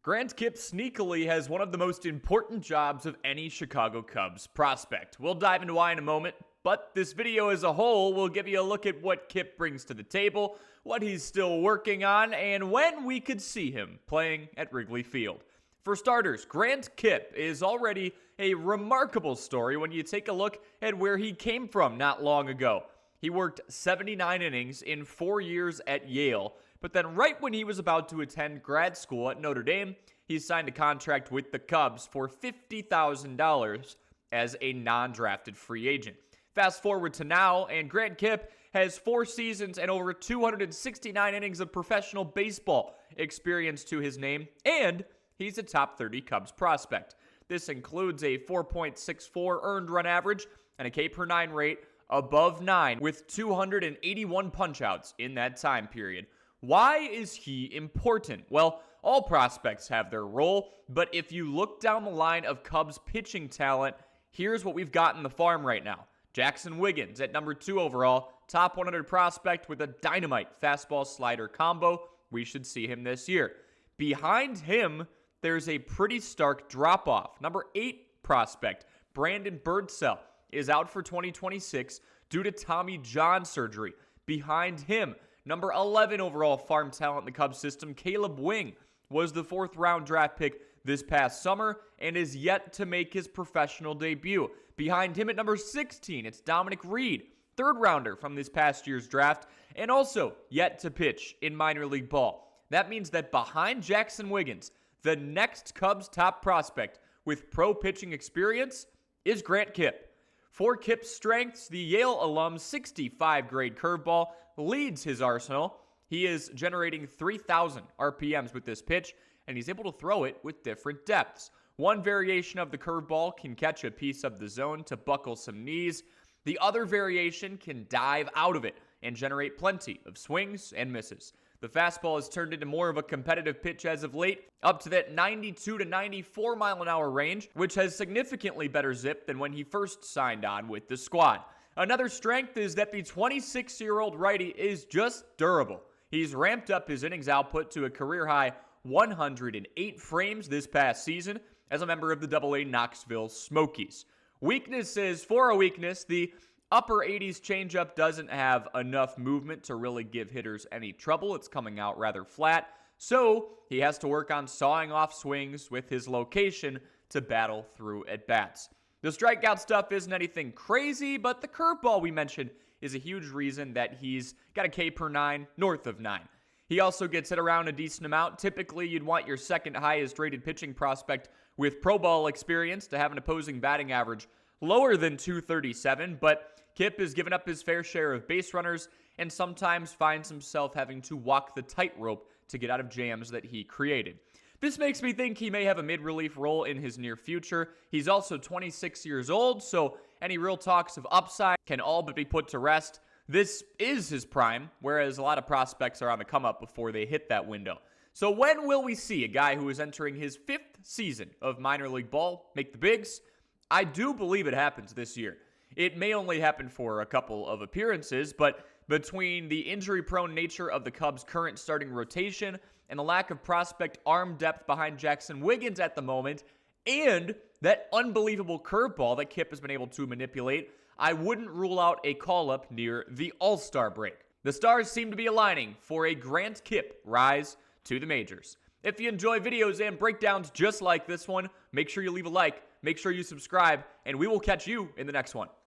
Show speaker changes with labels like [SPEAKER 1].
[SPEAKER 1] Grant Kipp sneakily has one of the most important jobs of any Chicago Cubs prospect. We'll dive into why in a moment, but this video as a whole will give you a look at what Kipp brings to the table, what he's still working on, and when we could see him playing at Wrigley Field. For starters, Grant Kipp is already a remarkable story when you take a look at where he came from not long ago. He worked 79 innings in 4 years at Yale, but then right when he was about to attend grad school at Notre Dame, he signed a contract with the Cubs for $50,000 as a non-drafted free agent. Fast forward to now, and Grant Kipp has 4 seasons and over 269 innings of professional baseball experience to his name, and he's a top 30 Cubs prospect. This includes a 4.64 earned run average and a K per 9 rate above 9 with 281 punchouts in that time period. Why is he important? Well, all prospects have their role, but if you look down the line of Cubs pitching talent, here's what we've got in the farm right now. Jackson Wiggins at number 2 overall, top 100 prospect with a dynamite fastball slider combo. We should see him this year. Behind him, there's a pretty stark drop-off. Number 8 prospect, Brandon Birdsell, is out for 2026 due to Tommy John surgery. Behind him, number 11 overall farm talent in the Cubs system, Kaleb was the 4th round draft pick this past summer and is yet to make his professional debut. Behind him at number 16, it's Dominick Reid, 3rd rounder from this past year's draft, and also yet to pitch in minor league ball. That means that behind Jackson Wiggins, the next Cubs top prospect with pro pitching experience is Grant Kipp. For Kipp's strengths, the Yale alum's 65 grade curveball leads his arsenal. He is generating 3,000 RPMs with this pitch, and he's able to throw it with different depths. One variation of the curveball can catch a piece of the zone to buckle some knees. The other variation can dive out of it and generate plenty of swings and misses. The fastball has turned into more of a competitive pitch as of late, up to that 92 to 94 mile an hour range, which has significantly better zip than when he first signed on with the squad. Another strength is that the 26-year-old righty is just durable. He's ramped up his innings output to a career-high 108 frames this past season as a member of the AA Knoxville Smokies. Weaknesses for a weakness, the upper 80s changeup doesn't have enough movement to really give hitters any trouble. It's coming out rather flat, so he has to work on sawing off swings with his location to battle through at-bats. The strikeout stuff isn't anything crazy, but the curveball we mentioned is a huge reason that he's got a K per 9 north of 9. He also gets hit around a decent amount. Typically, you'd want your second highest rated pitching prospect with pro ball experience to have an opposing batting average lower than 237, but Kipp has given up his fair share of base runners and sometimes finds himself having to walk the tightrope to get out of jams that he created. This makes me think he may have a mid-relief role in his near future. He's also 26 years old, so any real talks of upside can all but be put to rest. This is his prime, whereas a lot of prospects are on the come-up before they hit that window. So when will we see a guy who is entering his 5th season of minor league ball make the bigs? I do believe it happens this year. It may only happen for a couple of appearances, but between the injury-prone nature of the Cubs' current starting rotation and the lack of prospect arm depth behind Jackson Wiggins at the moment, and that unbelievable curveball that Kipp has been able to manipulate, I wouldn't rule out a call-up near the All-Star break. The stars seem to be aligning for a Grant Kipp rise to the majors. If you enjoy videos and breakdowns just like this one, make sure you leave a like, make sure you subscribe, and we will catch you in the next one.